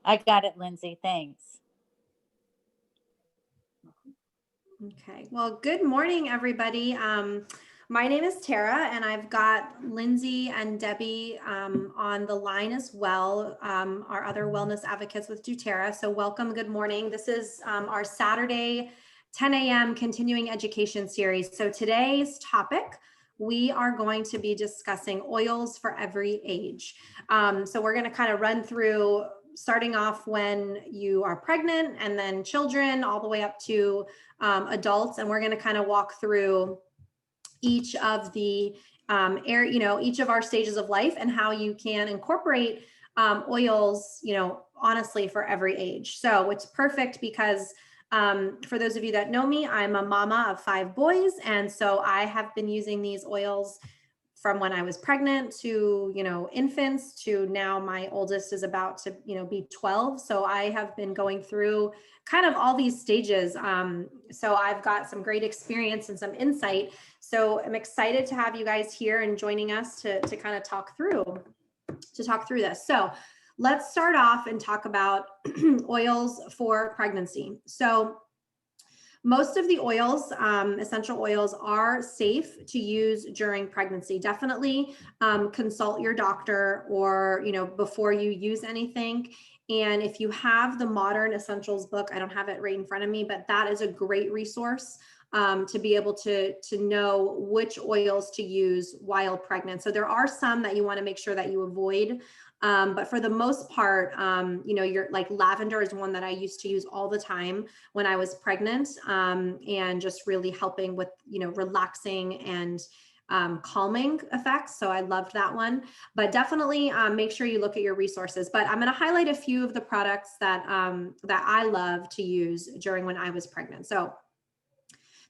I got it, Lindsay. Thanks. Okay, well, good morning, everybody. My name is Tara, and I've got Lindsay and Debbie on the line as well, our other wellness advocates with doTERRA. So welcome, good morning. This is our Saturday 10 a.m. continuing education series. So today's topic, we are going to be discussing oils for every age. So we're going to kind of run through starting off when you are pregnant, and then children, all the way up to adults, and we're going to kind of walk through each of the each of our stages of life and how you can incorporate oils, honestly, for every age. So it's perfect because for those of you that know me, I'm a mama of 5 boys, and so I have been using these oils from when I was pregnant to, infants, to now my oldest is about to, be 12. So I have been going through kind of all these stages. So I've got some great experience and some insight. So I'm excited to have you guys here and joining us to kind of talk through this. So let's start off and talk about oils for pregnancy. So most of the oils, essential oils, are safe to use during pregnancy. Definitely consult your doctor or, before you use anything. And if you have the Modern Essentials book, I don't have it right in front of me, but that is a great resource to be able to know which oils to use while pregnant. So there are some that you want to make sure that you avoid. But for the most part, you're like lavender is one that I used to use all the time when I was pregnant, and just really helping with, relaxing and calming effects. So I loved that one, but definitely make sure you look at your resources. But I'm going to highlight a few of the products that I love to use during when I was pregnant. So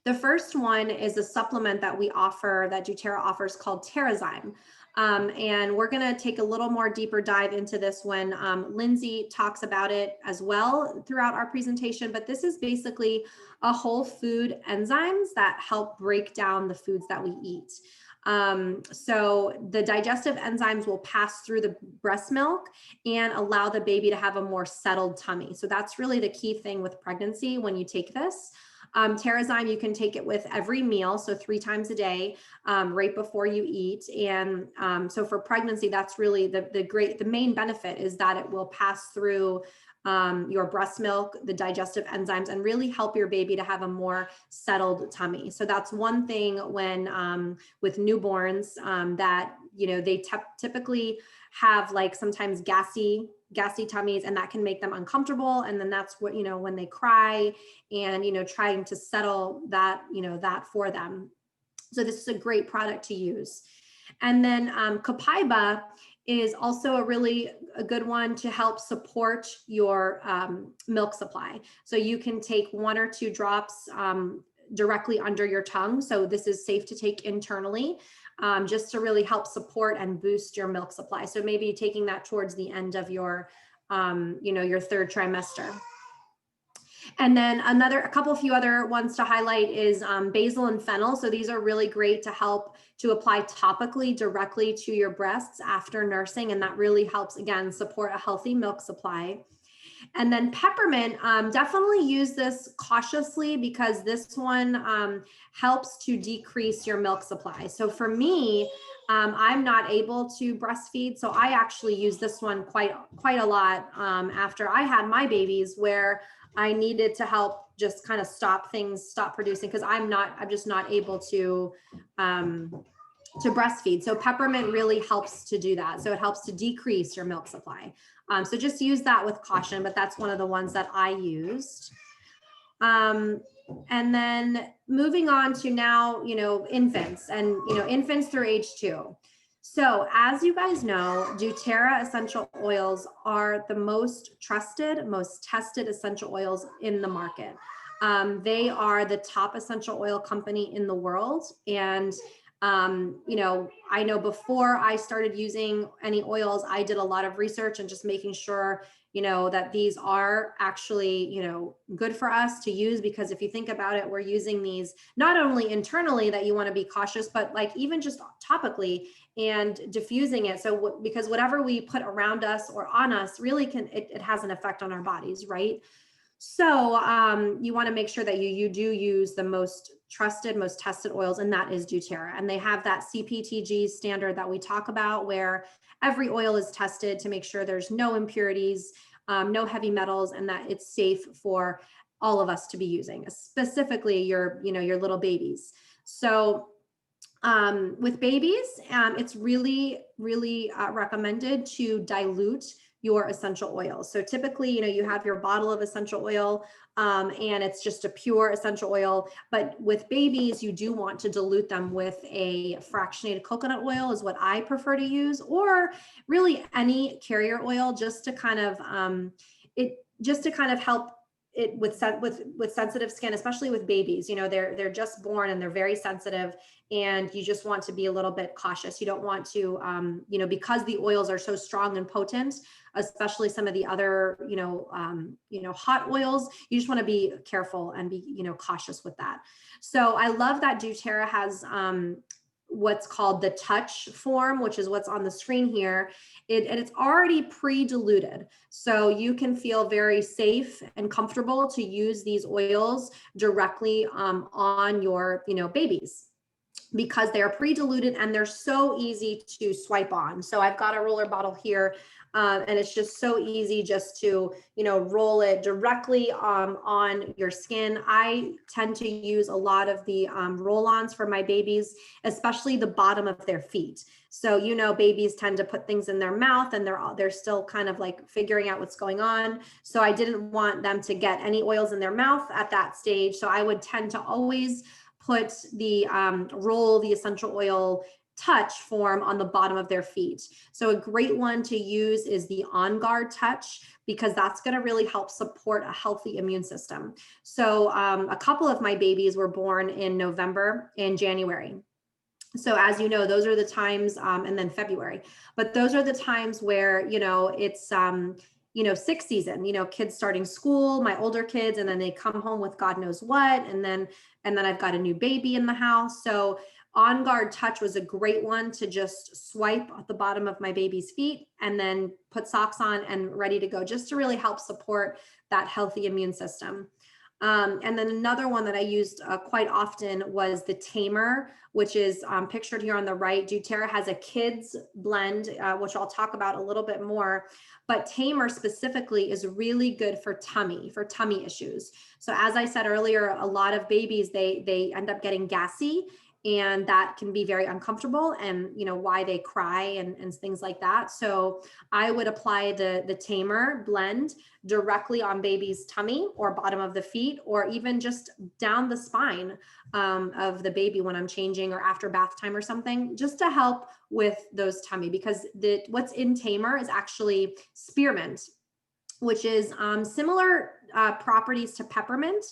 the first one is a supplement that we offer, that doTERRA offers, called Terrazyme. And we're going to take a little more deeper dive into this when Lindsay talks about it as well throughout our presentation. But this is basically a whole food enzymes that help break down the foods that we eat. So the digestive enzymes will pass through the breast milk and allow the baby to have a more settled tummy. So that's really the key thing with pregnancy when you take this. Terrazyme, you can take it with every meal, so 3 times a day, right before you eat. And so for pregnancy, that's really the main benefit is that it will pass through your breast milk, the digestive enzymes, and really help your baby to have a more settled tummy. So that's one thing when with newborns that they typically have like sometimes gassy tummies, and that can make them uncomfortable. And then that's what, when they cry and, trying to settle that, that for them. So this is a great product to use. And then Copaiba is also a good one to help support your milk supply. So you can take 1 or 2 drops directly under your tongue. So this is safe to take internally, just to really help support and boost your milk supply. So maybe taking that towards the end of your, your 3rd trimester. And then a few other ones to highlight is basil and fennel. So these are really great to help to apply topically directly to your breasts after nursing. And that really helps, again, support a healthy milk supply. And then peppermint, definitely use this cautiously because this one helps to decrease your milk supply. So for me, I'm not able to breastfeed, so I actually use this one quite a lot after I had my babies, where I needed to help just kind of stop producing, because I'm just not able to breastfeed. So peppermint really helps to do that. So it helps to decrease your milk supply. So just use that with caution, but that's one of the ones that I used. And then moving on to now, infants and, infants through age 2. So as you guys know, doTERRA essential oils are the most trusted, most tested essential oils in the market. They are the top essential oil company in the world. And I know before I started using any oils, I did a lot of research and just making sure, that these are actually, good for us to use, because if you think about it, we're using these not only internally that you want to be cautious, but like even just topically and diffusing it. So because whatever we put around us or on us really it has an effect on our bodies, right? So you want to make sure that you do use the most trusted, most tested oils, and that is doTERRA. And they have that CPTG standard that we talk about, where every oil is tested to make sure there's no impurities, no heavy metals, and that it's safe for all of us to be using, specifically your little babies. So with babies, it's really, really recommended to dilute your essential oils. So typically, you have your bottle of essential oil, and it's just a pure essential oil. But with babies, you do want to dilute them with a fractionated coconut oil is what I prefer to use, or really any carrier oil, just to kind of help it with sensitive skin, especially with babies. They're just born and they're very sensitive, and you just want to be a little bit cautious. You don't want to, because the oils are so strong and potent, especially some of the other, hot oils, you just want to be careful and be, cautious with that. So I love that doTERRA has what's called the touch form, which is what's on the screen here. And it's already pre-diluted. So you can feel very safe and comfortable to use these oils directly on your, babies, because they're pre-diluted and they're so easy to swipe on. So I've got a roller bottle here, and it's just so easy just to, roll it directly on your skin. I tend to use a lot of the roll-ons for my babies, especially the bottom of their feet. So, babies tend to put things in their mouth and they're still kind of like figuring out what's going on. So I didn't want them to get any oils in their mouth at that stage. So I would tend to always put the roll the essential oil touch form on the bottom of their feet. So a great one to use is the On Guard Touch, because that's going to really help support a healthy immune system. So a couple of my babies were born in November and January. So as you know, those are the times, and then February, but those are the times where, it's, sick season, kids starting school, my older kids, and then they come home with God knows what. And then I've got a new baby in the house. So On Guard Touch was a great one to just swipe at the bottom of my baby's feet and then put socks on and ready to go, just to really help support that healthy immune system. And then another one that I used quite often was the Tamer, which is pictured here on the right. doTERRA has a kids blend, which I'll talk about a little bit more, but Tamer specifically is really good for tummy issues. So as I said earlier, a lot of babies, they end up getting gassy, and that can be very uncomfortable, and why they cry and things like that. So I would apply the Tamer blend directly on baby's tummy or bottom of the feet, or even just down the spine of the baby when I'm changing or after bath time or something, just to help with those tummy, because what's in Tamer is actually spearmint, which is similar properties to peppermint,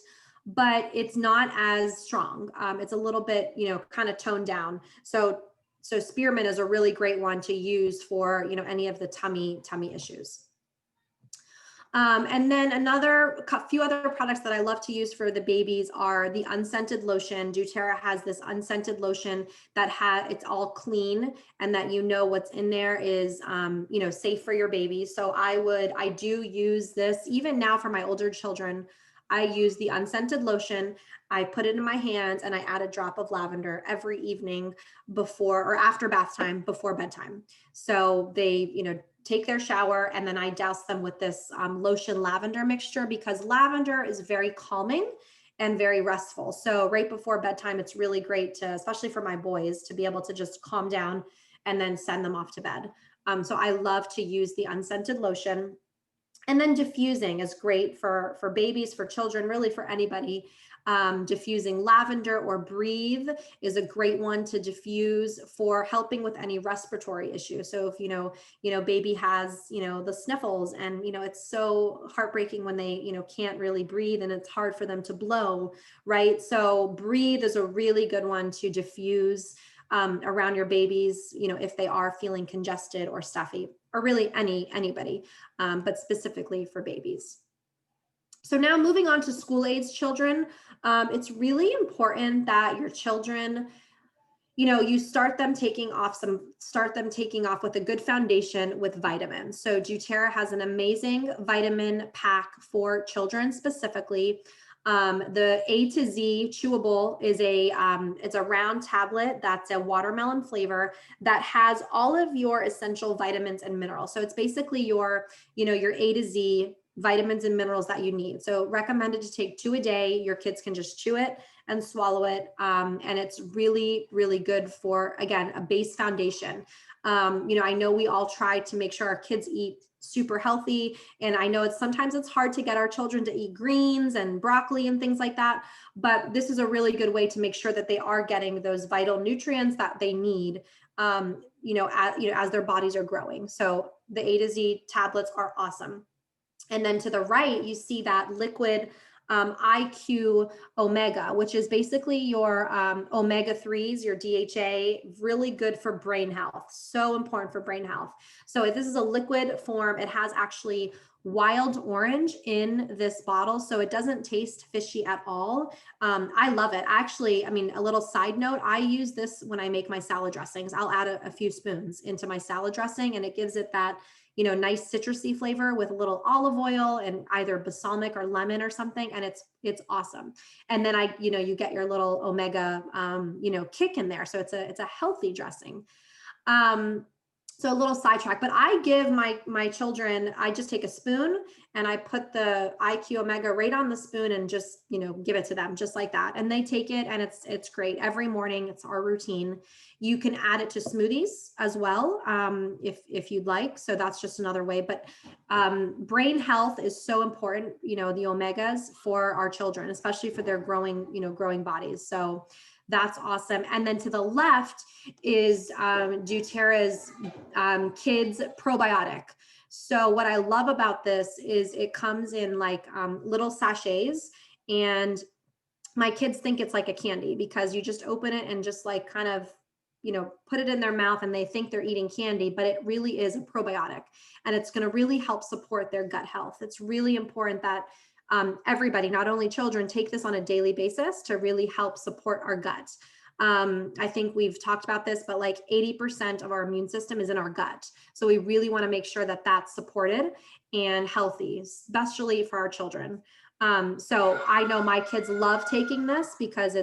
but it's not as strong. It's a little bit, kind of toned down. So spearmint is a really great one to use for, any of the tummy issues. And then few other products that I love to use for the babies are the unscented lotion. doTERRA has this unscented lotion that it's all clean, and that what's in there is safe for your baby. So I do use this even now for my older children. I use the unscented lotion. I put it in my hands and I add a drop of lavender every evening before or after bath time, before bedtime. So they, take their shower, and then I douse them with this lotion lavender mixture, because lavender is very calming and very restful. So right before bedtime, it's really great to, especially for my boys, to be able to just calm down and then send them off to bed. So I love to use the unscented lotion. And then diffusing is great for babies, for children, really for anybody. Diffusing lavender or Breathe is a great one to diffuse for helping with any respiratory issue. So if baby has the sniffles, and it's so heartbreaking when they can't really breathe and it's hard for them to blow, right? So Breathe is a really good one to diffuse around your babies, if they are feeling congested or stuffy, or really anybody, but specifically for babies. So now moving on to school age children, it's really important that your children, you start them taking off with a good foundation with vitamins. So doTERRA has an amazing vitamin pack for children specifically. The A to Z chewable is it's a round tablet that's a watermelon flavor that has all of your essential vitamins and minerals. So it's basically your A to Z vitamins and minerals that you need. So recommended to take 2 a day. Your kids can just chew it and swallow it. And it's really, really good for, again, a base foundation. I know we all try to make sure our kids eat super healthy. And I know sometimes it's hard to get our children to eat greens and broccoli and things like that. But this is a really good way to make sure that they are getting those vital nutrients that they need, as their bodies are growing. So the A to Z tablets are awesome. And then to the right, you see that liquid IQ Omega, which is basically your omega-3s, your DHA, really good for brain health. So important for brain health. So this is a liquid form. It has actually wild orange in this bottle, so it doesn't taste fishy at all. I love it. Actually, a little side note, I use this when I make my salad dressings. I'll add a few spoons into my salad dressing, and it gives it that nice citrusy flavor with a little olive oil and either balsamic or lemon or something. And it's awesome. And then you get your little omega, kick in there. So it's a healthy dressing. So a little sidetrack, but I give my children, I just take a spoon and I put the IQ Omega right on the spoon and just, give it to them just like that. And they take it and it's great. Every morning, it's our routine. You can add it to smoothies as well, if you'd like. So that's just another way, but brain health is so important, the omegas for our children, especially for their growing bodies. So that's awesome. And then to the left is doTERRA's Kids Probiotic. So what I love about this is it comes in like little sachets, and my kids think it's like a candy because you just open it and just like kind of, put it in their mouth and they think they're eating candy, but it really is a probiotic, and it's going to really help support their gut health. It's really important that everybody, not only children, take this on a daily basis to really help support our gut. I think we've talked about this, but like 80% of our immune system is in our gut. So we really want to make sure that that's supported and healthy, especially for our children. So I know my kids love taking this because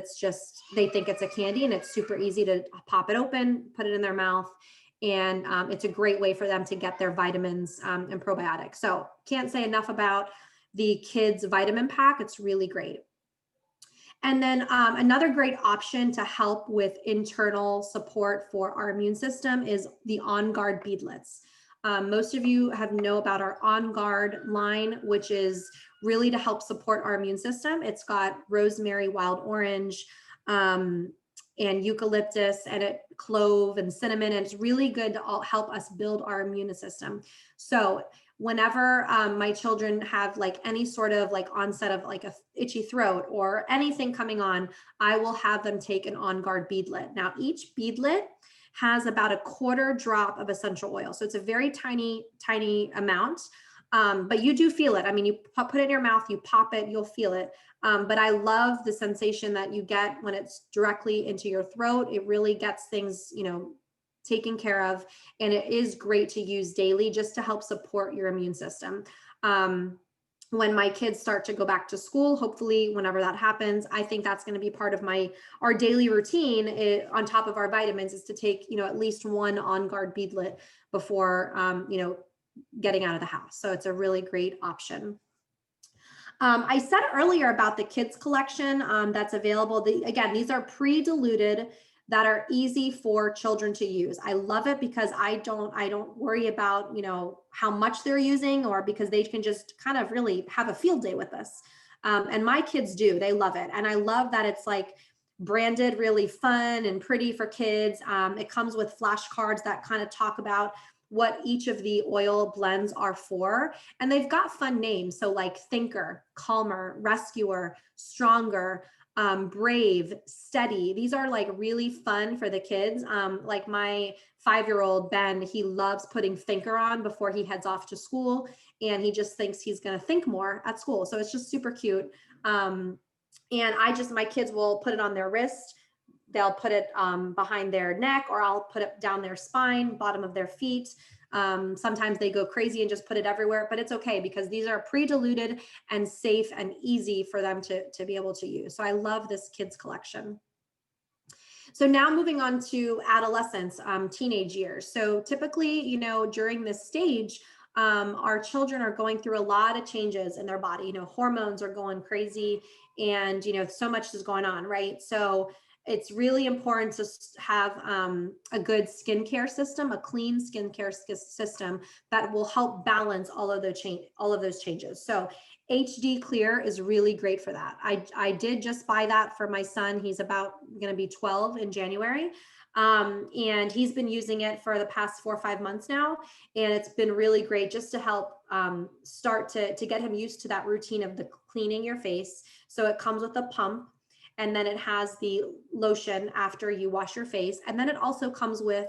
they think it's a candy and it's super easy to pop it open, put it in their mouth. And it's a great way for them to get their vitamins and probiotics. So can't say enough about the kids vitamin pack. It's really great. And then another great option to help with internal support for our immune system is the On Guard beadlets. Most of you know about our On Guard line, which is really to help support our immune system. It's got rosemary, wild orange, and eucalyptus, and clove and cinnamon, and it's really good to help us build our immune system. So whenever my children have like any sort of like onset of like a itchy throat or anything coming on, I will have them take an On Guard beadlet. Now each beadlet has about a 1/4 drop of essential oil. So it's a very tiny, tiny amount, but you do feel it. You put it in your mouth, you pop it, you'll feel it. But I love the sensation that you get when it's directly into your throat. It really gets things, taken care of. And it is great to use daily just to help support your immune system. When my kids start to go back to school, hopefully whenever that happens, I think that's going to be part of our daily routine on top of our vitamins, is to take, at least one On Guard beadlet before, getting out of the house. So it's a really great option. I said earlier about the kids collection that's available. Again, these are pre-diluted that are easy for children to use. I love it because I don't worry about, how much they're using, or because they can just kind of really have a field day with this. And my kids do, they love it. And I love that it's like branded really fun and pretty for kids. It comes with flashcards that kind of talk about what each of the oil blends are for. And they've got fun names. So like Thinker, Calmer, Rescuer, Stronger, Brave, Steady. These are like really fun for the kids. Like my 5-year-old Ben, he loves putting Thinker on before he heads off to school, and he just thinks he's going to think more at school. So it's just super cute. And my kids will put it on their wrist. They'll put it behind their neck, or I'll put it down their spine, bottom of their feet. Sometimes they go crazy and just put it everywhere, but it's okay because these are pre-diluted and safe and easy for them to be able to use. So I love this kids collection. So now moving on to adolescence, teenage years. So typically, you know, during this stage, our children are going through a lot of changes in their body. You know, hormones are going crazy, and, you know, so much is going on, right? So it's really important to have a good skincare system, a clean skincare system that will help balance all of those changes. So HD Clear is really great for that. I did just buy that for my son. He's about going to be 12 in January. And he's been using it for the past 4 or 5 months now. And it's been really great just to help start to get him used to that routine of the cleaning your face. So it comes with a pump, and then it has the lotion after you wash your face. And then it also comes with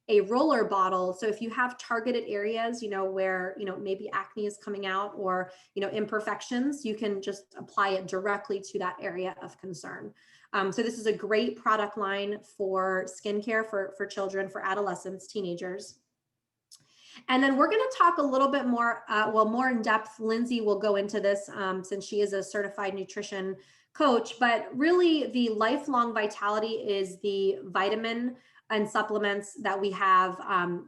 a roller bottle. So if you have targeted areas, you know, where, you know, maybe acne is coming out, or, you know, imperfections, you can just apply it directly to that area of concern. So this is a great product line for skincare for children, for adolescents, teenagers. And then we're going to talk a little bit more, more in depth. Lindsay will go into this since she is a certified nutrition coach, but really the Lifelong Vitality is the vitamin and supplements that we have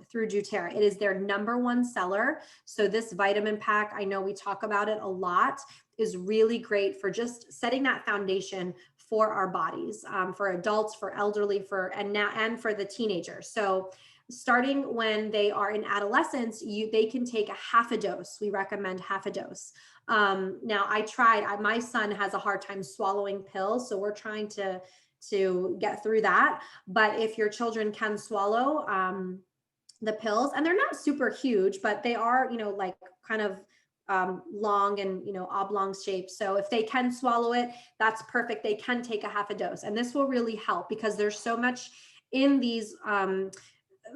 through doTERRA. It is their #1 seller. So this vitamin pack, I know we talk about it a lot, is really great for just setting that foundation for our bodies, for adults, for elderly, and for the teenagers. So starting when they are in adolescence, they can take a half a dose. We recommend half a dose. Now my son has a hard time swallowing pills, so we're trying to get through that. But if your children can swallow the pills, and they're not super huge, but they are, you know, like kind of long and, you know, oblong shape. So if they can swallow it, that's perfect. They can take a half a dose, and this will really help because there's so much in these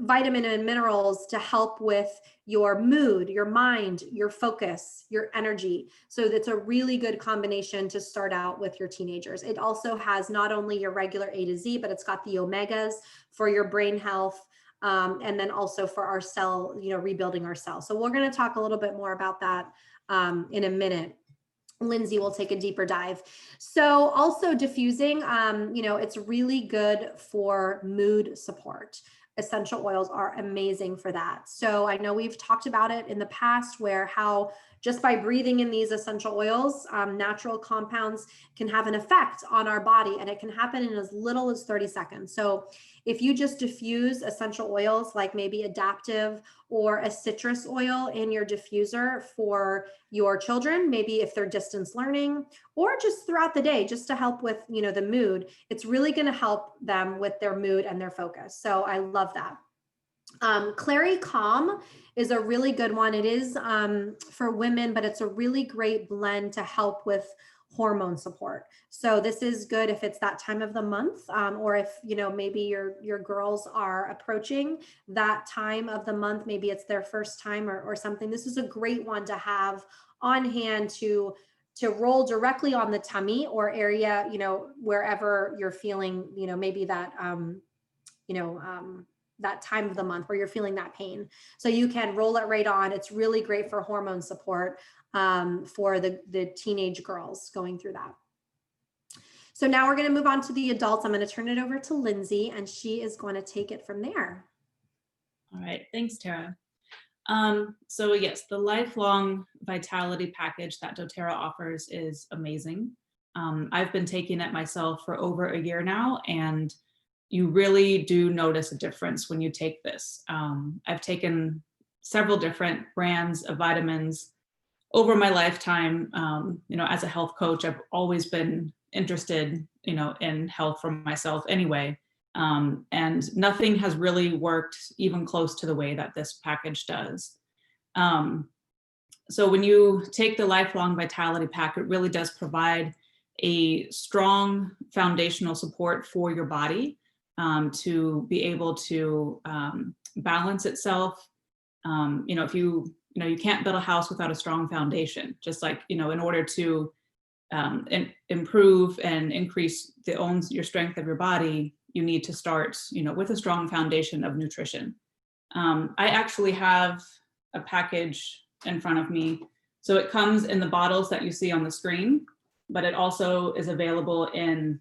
vitamin and minerals to help with your mood, your mind, your focus, your energy. So it's a really good combination to start out with your teenagers. It also has not only your regular A to Z, but it's got the omegas for your brain health, and then also for our cell, you know, rebuilding our cells. So we're going to talk a little bit more about that in a minute. Lindsay will take a deeper dive. So also diffusing, you know, it's really good for mood support. Essential oils are amazing for that. So I know we've talked about it in the past, where how just by breathing in these essential oils, natural compounds can have an effect on our body, and it can happen in as little as 30 seconds. So if you just diffuse essential oils, like maybe Adaptive or a citrus oil in your diffuser for your children, maybe if they're distance learning, or just throughout the day, just to help with, you know, the mood, it's really going to help them with their mood and their focus. So I love that. Clary Calm is a really good one. It is for women, but it's a really great blend to help with hormone support. So this is good if it's that time of the month, or if, you know, maybe your girls are approaching that time of the month, maybe it's their first time or something. This is a great one to have on hand to roll directly on the tummy or area, you know, wherever you're feeling, you know, maybe that, that time of the month where you're feeling that pain. So you can roll it right on. It's really great for hormone support for the teenage girls going through that. So now we're going to move on to the adults. I'm going to turn it over to Lindsay, and she is going to take it from there. All right, thanks, Tara. So yes, the Lifelong Vitality package that doTERRA offers is amazing. I've been taking it myself for over a year now, and you really do notice a difference when you take this. I've taken several different brands of vitamins over my lifetime. You know, as a health coach, I've always been interested, you know, in health for myself anyway. And nothing has really worked even close to the way that this package does. So when you take the Lifelong Vitality pack, it really does provide a strong foundational support for your body to be able to balance itself. If you can't build a house without a strong foundation, just like, in order to improve and increase your strength of your body, you need to start, with a strong foundation of nutrition. I actually have a package in front of me. So it comes in the bottles that you see on the screen, but it also is available in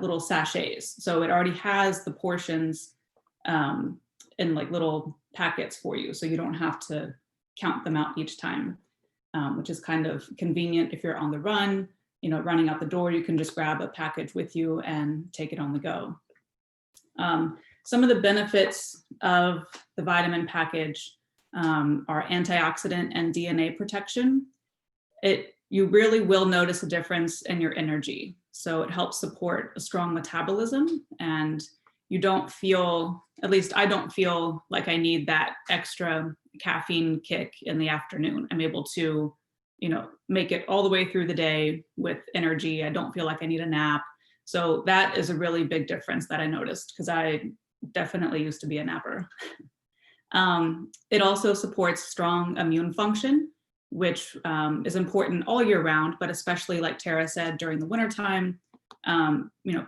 little sachets. So it already has the portions in like little packets for you. So you don't have to count them out each time, which is kind of convenient if you're on the run, running out the door, you can just grab a package with you and take it on the go. Some of the benefits of the vitamin package are antioxidant and DNA protection. You really will notice a difference in your energy. So it helps support a strong metabolism, and you don't feel, at least I don't feel like I need that extra caffeine kick in the afternoon. I'm able to, make it all the way through the day with energy. I don't feel like I need a nap. So that is a really big difference that I noticed, because I definitely used to be a napper. It also supports strong immune function, which is important all year round, but especially, like Tara said, during the wintertime,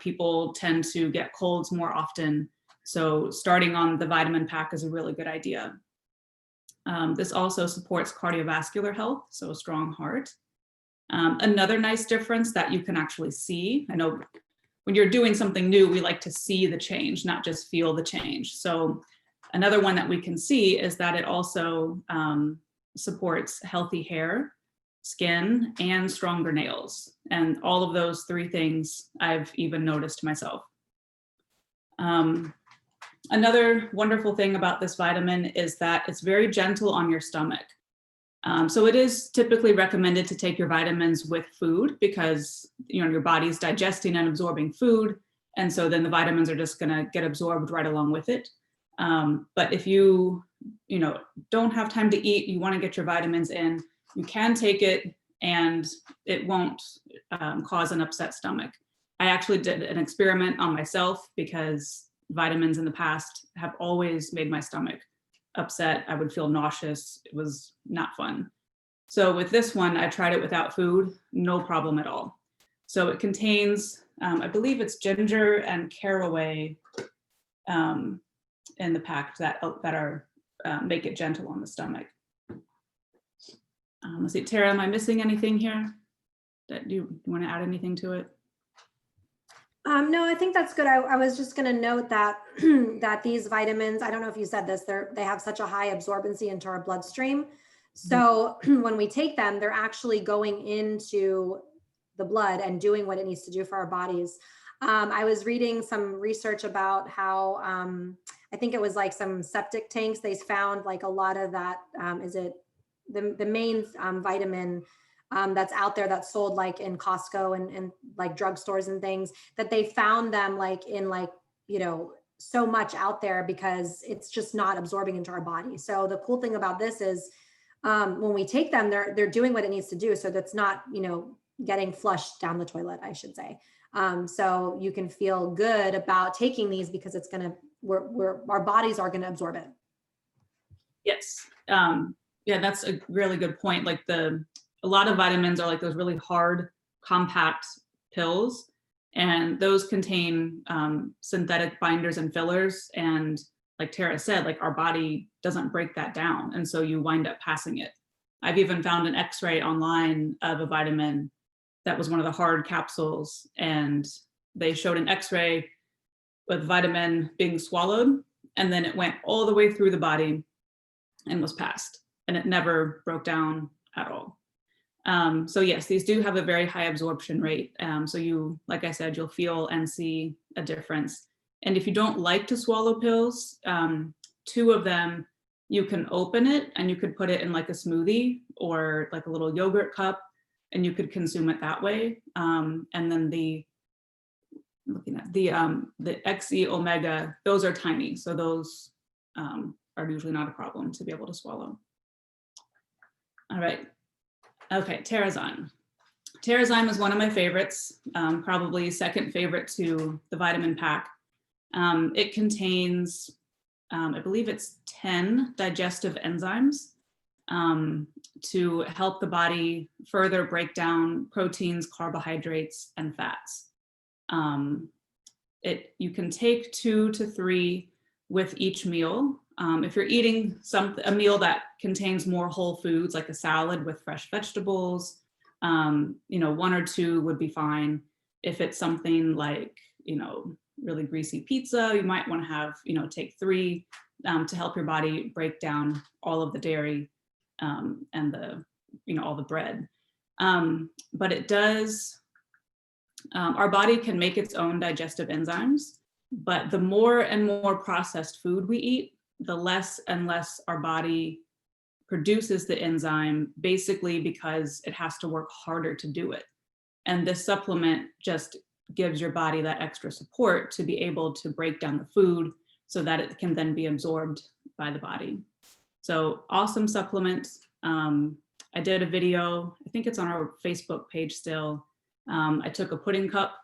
people tend to get colds more often. So starting on the vitamin pack is a really good idea. This also supports cardiovascular health, so a strong heart. Another nice difference that you can actually see, I know when you're doing something new, we like to see the change, not just feel the change. So another one that we can see is that it also supports healthy hair, skin, and stronger nails. And all of those three things I've even noticed myself. Another wonderful thing about this vitamin is that it's very gentle on your stomach. So it is typically recommended to take your vitamins with food, because your body's digesting and absorbing food, and so then the vitamins are just going to get absorbed right along with it. But if you don't have time to eat, you want to get your vitamins in, you can take it and it won't cause an upset stomach. I actually did an experiment on myself, because vitamins in the past have always made my stomach upset. I would feel nauseous. It was not fun. So with this one, I tried it without food, no problem at all. So it contains, I believe it's ginger and caraway in the pack that are make it gentle on the stomach. Let's see, Tara, am I missing anything here? Do you want to add anything to it? No, I think that's good. I was just going to note that that these vitamins, I don't know if you said this, they have such a high absorbency into our bloodstream. So when we take them, they're actually going into the blood and doing what it needs to do for our bodies. I was reading some research about how I think it was like some septic tanks. They found like a lot of that. Is it the main vitamin that's out there that's sold like in Costco and like drugstores and things, that they found them like in like, so much out there because it's just not absorbing into our body. So the cool thing about this is when we take them, they're doing what it needs to do. So that's not, getting flushed down the toilet, I should say. So you can feel good about taking these because it's going to, our bodies are going to absorb it. Yes. Yeah, that's a really good point. Like a lot of vitamins are like those really hard, compact pills, and those contain synthetic binders and fillers. And like Tara said, like our body doesn't break that down. And so you wind up passing it. I've even found an X-ray online of a vitamin that was one of the hard capsules, and they showed an X-ray with vitamin being swallowed, and then it went all the way through the body and was passed, and it never broke down at all. So yes, these do have a very high absorption rate. So you, like I said, you'll feel and see a difference. And if you don't like to swallow pills, 2 of them, you can open it and you could put it in like a smoothie or like a little yogurt cup, and you could consume it that way. And then the XE Omega, those are tiny. So those are usually not a problem to be able to swallow. All right. Okay, Tara's on. Terrazyme is one of my favorites, probably second favorite to the vitamin pack. It contains, I believe it's 10 digestive enzymes to help the body further break down proteins, carbohydrates, and fats. You can take 2 to 3 with each meal. If you're eating a meal that contains more whole foods, like a salad with fresh vegetables, 1 or 2 would be fine. If it's something like, really greasy pizza, you might want to have, take 3 to help your body break down all of the dairy and all the bread. But it does, our body can make its own digestive enzymes, but the more and more processed food we eat, the less and less our body produces the enzyme, basically because it has to work harder to do it. And this supplement just gives your body that extra support to be able to break down the food so that it can then be absorbed by the body. So awesome supplement. I did a video, I think it's on our Facebook page still. I took a pudding cup,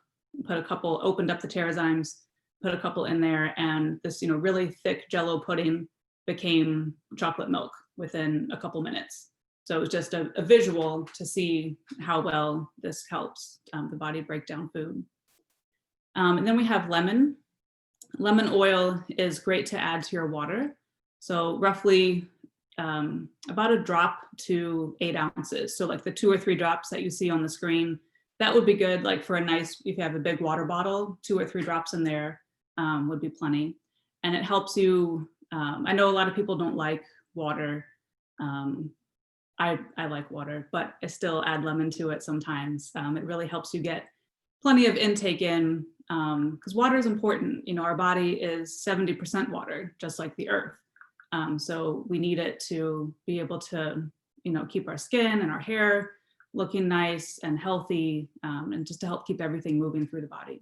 opened up the Terrazymes, put a couple in there, and this really thick Jello pudding became chocolate milk within a couple minutes. So it was just a visual to see how well this helps the body break down food. And then we have lemon. Lemon oil is great to add to your water. So roughly about a drop to 8 ounces. So like the 2 or 3 drops that you see on the screen, that would be good. Like for if you have a big water bottle, 2 or 3 drops in there would be plenty. And it helps you, I know a lot of people don't like water. I like water, but I still add lemon to it sometimes. It really helps you get plenty of intake in, because water is important. Our body is 70% water, just like the earth. So we need it to be able to, keep our skin and our hair looking nice and healthy, and just to help keep everything moving through the body.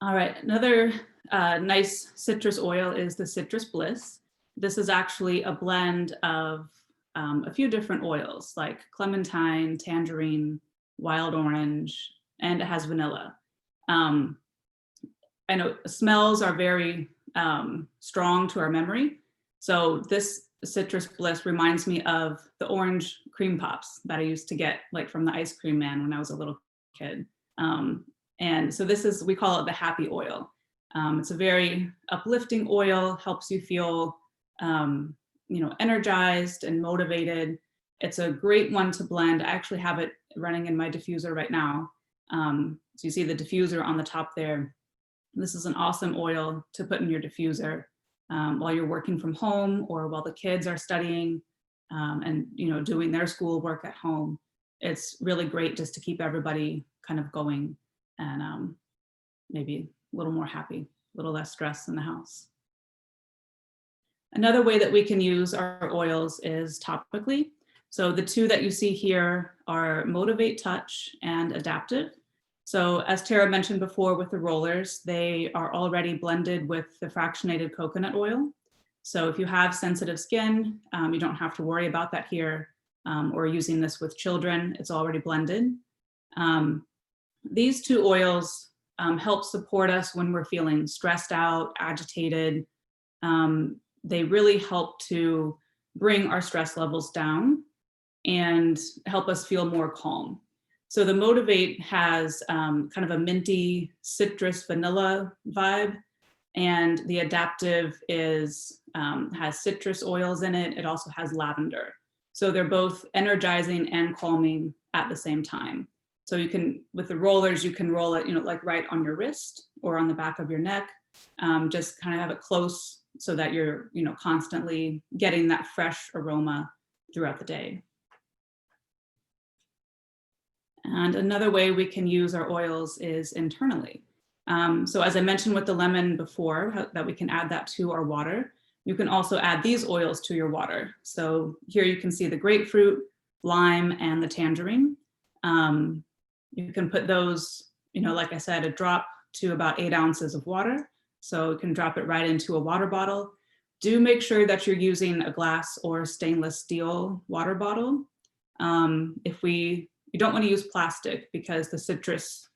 All right, another nice citrus oil is the Citrus Bliss. This is actually a blend of a few different oils like clementine, tangerine, wild orange, and it has vanilla. I know smells are very strong to our memory. So this Citrus Bliss reminds me of the orange cream pops that I used to get like from the ice cream man when I was a little kid. And so we call it the happy oil. It's a very uplifting oil, helps you feel energized and motivated. It's a great one to blend. I actually have it running in my diffuser right now. So you see the diffuser on the top there. This is an awesome oil to put in your diffuser while you're working from home or while the kids are studying and doing their schoolwork at home. It's really great just to keep everybody kind of going and maybe a little more happy, a little less stress in the house. Another way that we can use our oils is topically. So the 2 that you see here are Motivate Touch and Adaptive. So as Tara mentioned before with the rollers, they are already blended with the fractionated coconut oil. So if you have sensitive skin, you don't have to worry about that here or using this with children, it's already blended. These 2 oils help support us when we're feeling stressed out, agitated. They really help to bring our stress levels down and help us feel more calm. So the Motivate has kind of a minty citrus vanilla vibe, and the Adaptive has citrus oils in it. It also has lavender. So they're both energizing and calming at the same time. So you can, with the rollers, you can roll it, like right on your wrist or on the back of your neck. Just kind of have it close so that you're, constantly getting that fresh aroma throughout the day. And another way we can use our oils is internally. So as I mentioned with the lemon before, that we can add that to our water. You can also add these oils to your water. So here you can see the grapefruit, lime, and the tangerine. You can put those, like I said, a drop to about 8 ounces of water. So you can drop it right into a water bottle. Do make sure that you're using a glass or stainless steel water bottle. You don't want to use plastic because the citrus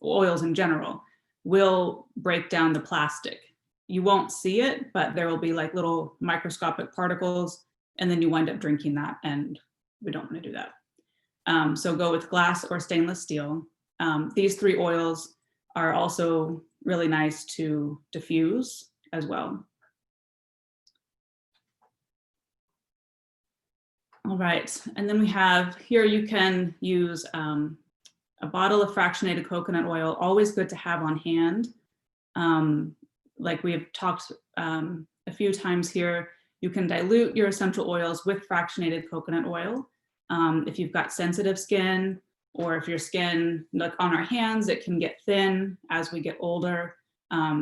oils in general will break down the plastic. You won't see it, but there will be like little microscopic particles, and then you wind up drinking that, and we don't want to do that. So go with glass or stainless steel. These 3 oils are also really nice to diffuse as well. All right, and then we have here, you can use a bottle of fractionated coconut oil, always good to have on hand. Like we have talked a few times here, you can dilute your essential oils with fractionated coconut oil. If you've got sensitive skin, or if your skin, like on our hands, it can get thin as we get older.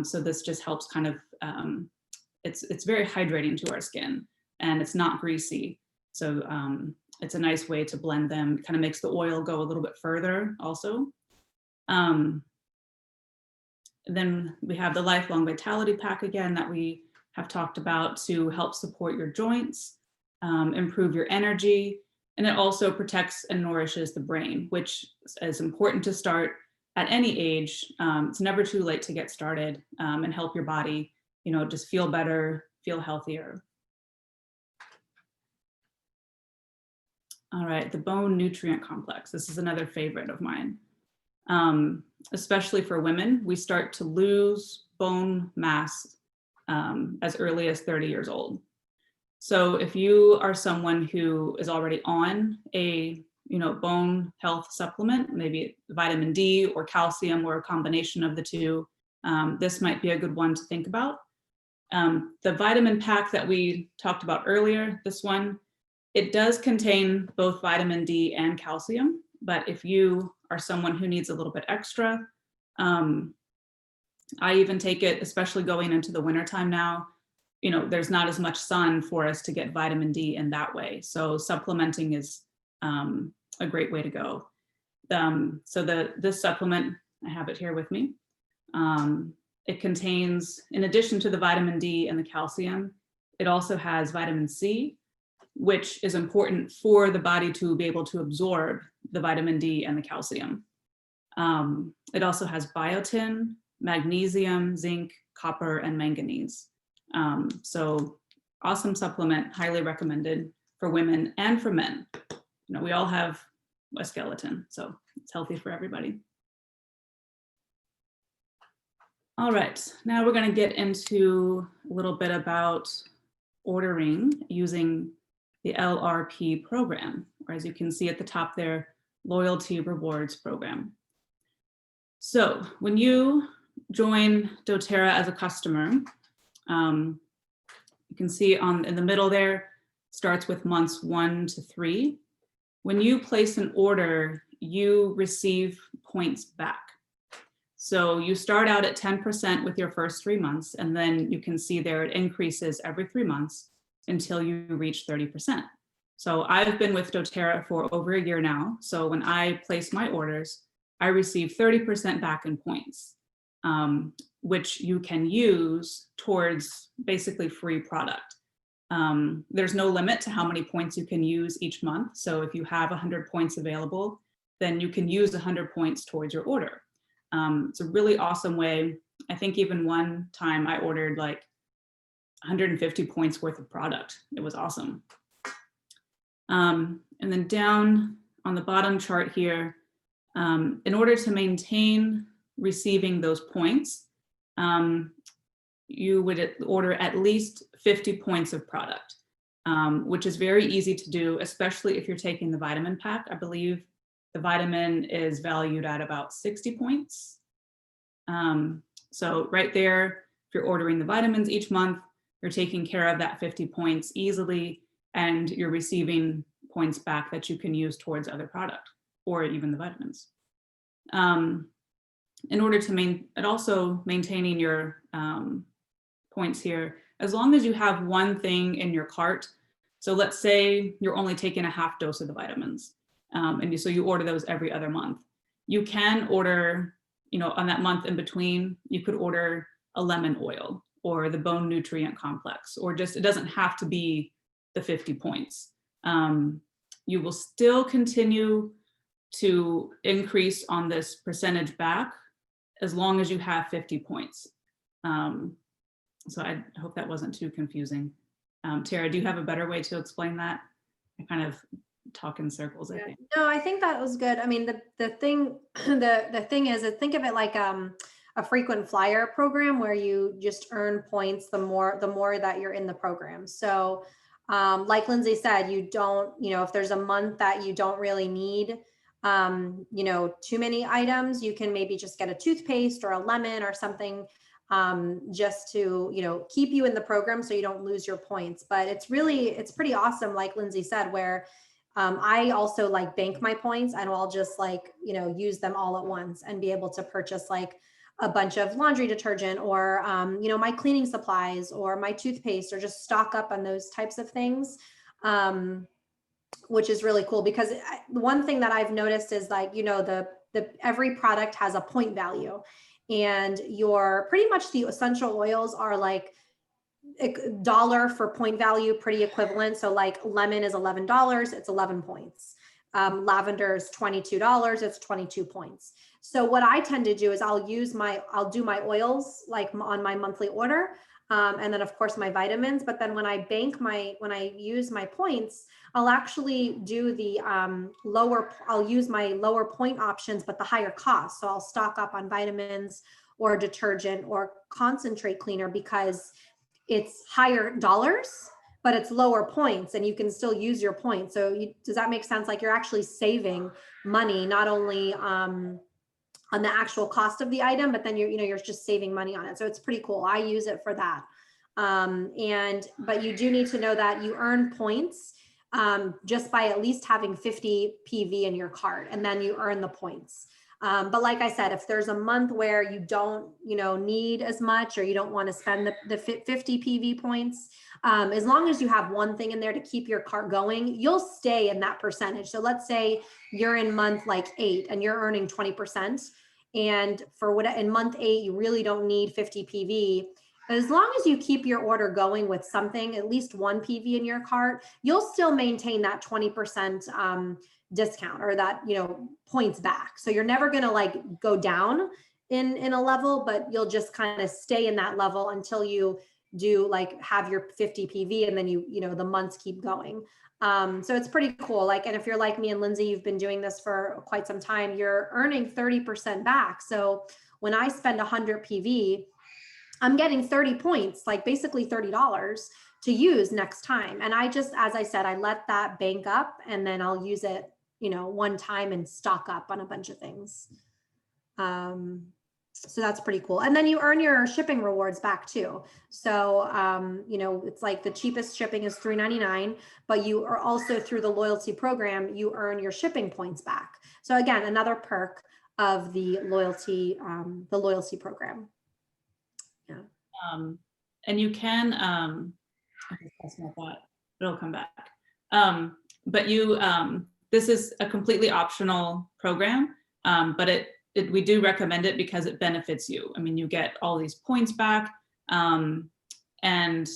So this just helps kind of, it's very hydrating to our skin, and it's not greasy. So it's a nice way to blend them. It kind of makes the oil go a little bit further also. Then we have the Lifelong Vitality Pack again that we have talked about to help support your joints, improve your energy, and it also protects and nourishes the brain, which is important to start at any age. It's never too late to get started and help your body, just feel better, feel healthier. All right, the Bone Nutrient Complex. This is another favorite of mine. Especially for women, we start to lose bone mass as early as 30 years old. So if you are someone who is already on a bone health supplement, maybe vitamin D or calcium or a combination of the two, this might be a good one to think about. The vitamin pack that we talked about earlier, this one, it does contain both vitamin D and calcium, but if you are someone who needs a little bit extra, I even take it, especially going into the wintertime now, there's not as much sun for us to get vitamin D in that way. So supplementing is a great way to go. So this supplement, I have it here with me. It contains, in addition to the vitamin D and the calcium, it also has vitamin C, which is important for the body to be able to absorb the vitamin D and the calcium. It also has biotin, magnesium, zinc, copper, and manganese. So awesome supplement, highly recommended for women and for men. We all have a skeleton, so it's healthy for everybody. All right, now we're going to get into a little bit about ordering using the LRP program, or as you can see at the top there, Loyalty Rewards Program. So when you join doTERRA as a customer, you can see in the middle there, starts with months 1 to 3. When you place an order, you receive points back. So you start out at 10% with your first 3 months, and then you can see there it increases every 3 months until you reach 30%. So I've been with doTERRA for over a year now. So when I place my orders, I receive 30% back in points, which you can use towards basically free product. There's no limit to how many points you can use each month. So if you have 100 points available, then you can use 100 points towards your order. It's a really awesome way. I think even one time I ordered like 150 points worth of product. It was awesome. And then down on the bottom chart here, in order to maintain receiving those points, you would order at least 50 points of product, which is very easy to do, especially if you're taking the vitamin pack. I believe the vitamin is valued at about 60 points. So right there, if you're ordering the vitamins each month, you're taking care of that 50 points easily, and you're receiving points back that you can use towards other product or even the vitamins. In order to also maintaining your points here, as long as you have one thing in your cart. So let's say you're only taking a half dose of the vitamins, so you order those every other month. You can order, on that month in between, you could order a lemon oil or the Bone Nutrient Complex, or just, it doesn't have to be the 50 points. you will still continue to increase on this percentage back as long as you have 50 points. So I hope that wasn't too confusing. Tara, do you have a better way to explain that? I kind of talk in circles, I think. No, I think that was good. I mean, the thing is think of it like a frequent flyer program where you just earn points the more that you're in the program. So like Lindsay said, you don't, if there's a month that you don't really need too many items, you can maybe just get a toothpaste or a lemon or something just to, keep you in the program so you don't lose your points. But it's pretty awesome, like Lindsay said, where I also like bank my points and I'll just use them all at once and be able to purchase like a bunch of laundry detergent or, my cleaning supplies or my toothpaste, or just stock up on those types of things. Which is really cool, because the one thing that I've noticed is every product has a point value, and pretty much the essential oils are like dollar for point value, pretty equivalent. So like lemon is $11, it's 11 points. Lavender is $22, it's 22 points. So what I tend to do is I'll do my oils like on my monthly order. And then of course my vitamins, but then when I use my points, I'll actually do the I'll use my lower point options, but the higher cost. So I'll stock up on vitamins or detergent or concentrate cleaner, because it's higher dollars, but it's lower points, and you can still use your points. So does that make sense? Like you're actually saving money, not only on the actual cost of the item, but then you're just saving money on it. So it's pretty cool. I use it for that. But you do need to know that you earn points just by at least having 50 PV in your cart, and then you earn the points. But like I said, if there's a month where you don't, need as much, or you don't want to spend the 50 PV points, as long as you have one thing in there to keep your cart going, you'll stay in that percentage. So let's say you're in month like 8 and you're earning 20%. And in month 8, you really don't need 50 PV. As long as you keep your order going with something, at least one PV in your cart, you'll still maintain that 20% discount, or that, points back. So you're never going to like go down in a level, but you'll just kind of stay in that level until you do like have your 50 PV, and then the months keep going. So it's pretty cool. And if you're like me and Lindsay, you've been doing this for quite some time, you're earning 30% back. So when I spend 100 PV, I'm getting 30 points, like basically $30 to use next time. And I just, as I said, I let that bank up, and then I'll use it, one time and stock up on a bunch of things. So that's pretty cool. And then you earn your shipping rewards back too. So, it's like the cheapest shipping is $3.99, but you are also, through the loyalty program, you earn your shipping points back. So again, another perk of the loyalty program. Yeah. And you can, I guess that's my thought, it'll come back. But this is a completely optional program, but we do recommend it because it benefits you. I mean, you get all these points back, and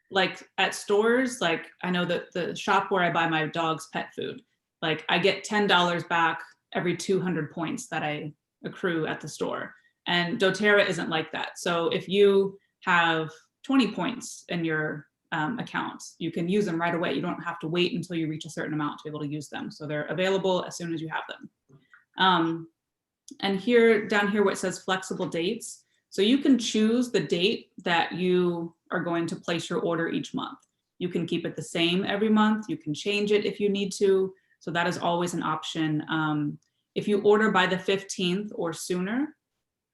like at stores, like I know that the shop where I buy my dog's pet food, like I get $10 back every 200 points that I accrue at the store. And doTERRA isn't like that. So if you have 20 points in your account, you can use them right away. You don't have to wait until you reach a certain amount to be able to use them. So they're available as soon as you have them. And down here where it says flexible dates, so you can choose the date that you are going to place your order each month. You can keep it the same every month. You can change it if you need to. So that is always an option. If you order by the 15th or sooner,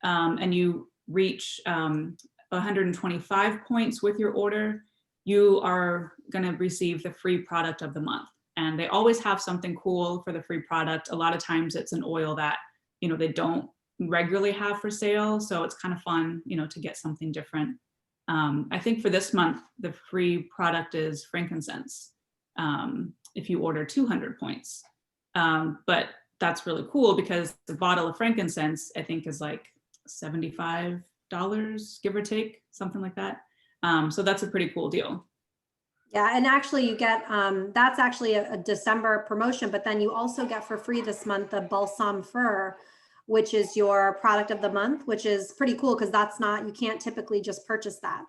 and you reach 125 points with your order, you are going to receive the free product of the month. And they always have something cool for the free product. A lot of times it's an oil that they don't regularly have for sale. So it's kind of fun, to get something different. I think for this month, the free product is frankincense, if you order 200 points. But that's really cool because the bottle of frankincense, I think, is like $75, give or take, something like that. So that's a pretty cool deal. Yeah, and actually you get, that's actually a December promotion, but then you also get for free this month the Balsam Fir, which is your product of the month, which is pretty cool because that's not, you can't typically just purchase that.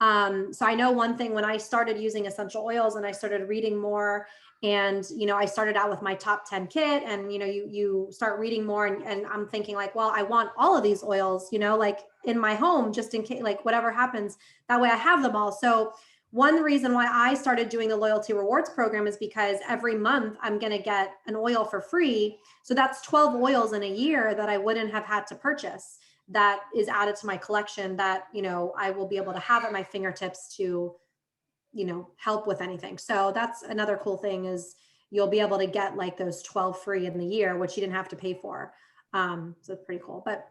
So I know one thing when I started using essential oils and I started reading more, and I started out with my top 10 kit, and you start reading more, and I'm thinking like, well, I want all of these oils, like in my home, just in case, like whatever happens, that way I have them all. So one reason why I started doing the loyalty rewards program is because every month I'm going to get an oil for free. So that's 12 oils in a year that I wouldn't have had to purchase, that is added to my collection, that I will be able to have at my fingertips to help with anything. So that's another cool thing, is you'll be able to get like those 12 free in the year, which you didn't have to pay for. So it's pretty cool. But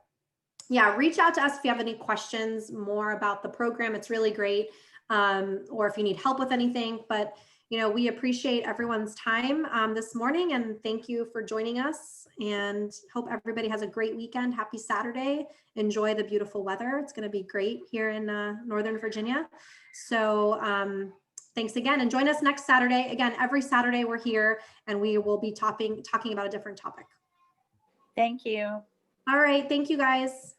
yeah, reach out to us if you have any questions more about the program. It's really great. Or if you need help with anything. But we appreciate everyone's time this morning, and thank you for joining us, and hope everybody has a great weekend. Happy Saturday. Enjoy the beautiful weather. It's going to be great here in Northern Virginia. So thanks again, and join us next Saturday. Again, every Saturday we're here, and we will be talking about a different topic. Thank you. All right. Thank you, guys.